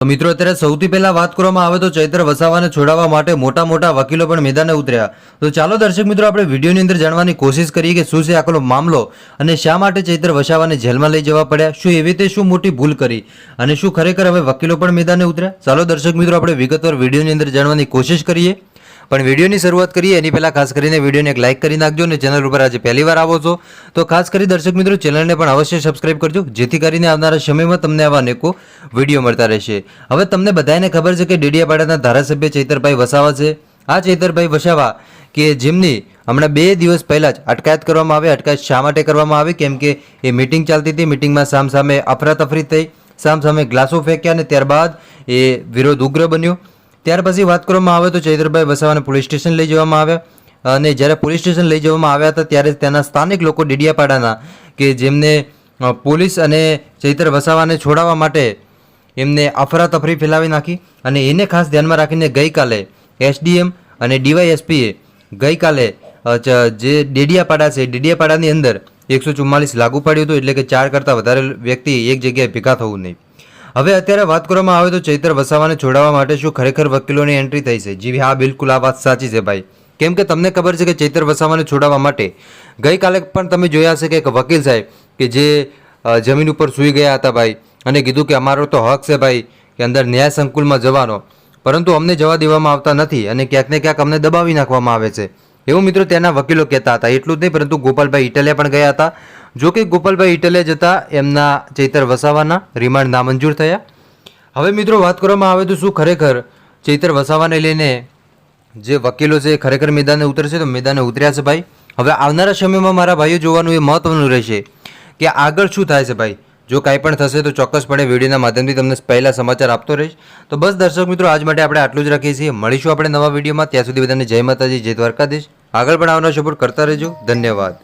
તો મિત્રો અત્યારે સૌથી પહેલા વાત કરવામાં આવે તો ચૈત્ર વસાવાને છોડાવવા માટે મોટા મોટા વકીલો પણ મેદાને ઉતર્યા. તો ચાલો દર્શક મિત્રો આપણે વિડીયોની અંદર જાણવાની કોશિશ કરીએ કે શું છે આખો મામલો અને શા માટે ચૈત્ર વસાવાને જેલમાં લઈ જવા પડ્યા, શું એવી રીતે શું મોટી ભૂલ કરી અને શું ખરેખર હવે વકીલો પણ મેદાને ઉતર્યા. ચાલો દર્શક મિત્રો આપણે વિગતવાર વિડીયોની અંદર જાણવાની કોશિશ કરીએ. પણ વિડીયોની શરૂઆત કરીએ એની પહેલાં ખાસ કરીને વિડીયોને એક લાઇક કરી નાખજો અને ચેનલ ઉપર આજે પહેલીવાર આવો છો તો ખાસ કરી દર્શક મિત્રો ચેનલને પણ અવશ્ય સબસ્ક્રાઇબ કરજો, જેથી કરીને આવનારા સમયમાં તમને આવા અનેકો વિડીયો મળતા રહેશે. હવે તમને બધાને ખબર છે કે ડેડિયાપાડાના ધારાસભ્ય ચૈતરભાઈ વસાવા છે. આ ચૈતરભાઈ વસાવા કે જેમની હમણાં 2 દિવસ પહેલાં જ અટકાયત કરવામાં આવી. અટકાયત શા માટે કરવામાં આવી? કેમ કે એ મિટિંગ ચાલતી હતી. મિટિંગમાં સામસામે અફરાતફરી થઈ, સામસામે ગ્લાસો ફેંક્યા અને ત્યારબાદ એ વિરોધ ઉગ્ર બન્યો. ત્યાર પછી વાત કરવામાં આવે તો ચૈતરભાઈ વસાવાને પોલીસ સ્ટેશન લઈ જવામાં આવ્યા અને જ્યારે પોલીસ સ્ટેશન લઈ જવામાં આવ્યા હતા ત્યારે ત્યાંના સ્થાનિક લોકો ડેડિયાપાડાના કે જેમને પોલીસ અને ચૈત્ર વસાવાને છોડાવવા માટે એમને અફરાતફરી ફેલાવી નાખી અને એને ખાસ ધ્યાનમાં રાખીને ગઈકાલે એસડીએમ અને ડીવાયએસપીએ ગઈકાલે જે ડેડિયાપાડા છે ડેડિયાપાડાની અંદર 144 લાગુ પાડ્યું હતું, એટલે કે 4 કરતાં વધારે વ્યક્તિ એક જગ્યાએ ભેગા થવું નહીં. હવે અત્યારે વાત કરવામાં આવે તો ચૈત્ર વસાવાને છોડાવવા માટે શું ખરેખર વકીલોની એન્ટ્રી થઈ છે? જી હા, બિલકુલ આ વાત સાચી છે ભાઈ. કેમ કે તમને ખબર છે કે ચૈત્ર વસાવાને છોડાવવા માટે ગઈકાલે પણ તમે જોયા હશે કે એક વકીલ સાહેબ કે જે જમીન ઉપર સૂઈ ગયા હતા ભાઈ અને કીધું કે અમારો તો હક છે ભાઈ કે અંદર ન્યાય સંકુલમાં જવાનો, પરંતુ અમને જવા દેવામાં આવતા નથી અને ક્યાંક ને ક્યાંક અમને દબાવી નાખવામાં આવે છે, એવું મિત્રો ત્યાંના વકીલો કહેતા હતા. એટલું જ નહીં પરંતુ ગોપાલભાઈ ઇટલિયા પણ ગયા હતા. જો કે ગોપાલભાઈ ઇટલિયા જતા એમના ચૈત્ર વસાવાના રિમાન્ડ નામંજૂર થયા. હવે મિત્રો વાત કરવામાં આવે તો શું ખરેખર ચૈત્ર વસાવાને લઈને જે વકીલો છે ખરેખર મેદાને ઉતરશે? તો મેદાને ઉતર્યા છે ભાઈ. હવે આવનારા સમયમાં મારા ભાઈઓ જોવાનું એ મહત્વનું રહેશે કે આગળ શું થાય છે ભાઈ. જો કાંઈ પણ થશે તો ચોક્કસપણે વિડીયોના માધ્યમથી તમને પહેલાં સમાચાર આપતો રહીશ. તો બસ દર્શક મિત્રો આજ માટે આપણે આટલું જ રાખીએ છીએ. મળીશું આપણે નવા વિડીયોમાં. ત્યાં સુધી બધાને જય માતાજી, જય દ્વારકાધીશ. આગળ પણ આવનાર સપોર્ટ કરતા રહેજો. ધન્યવાદ.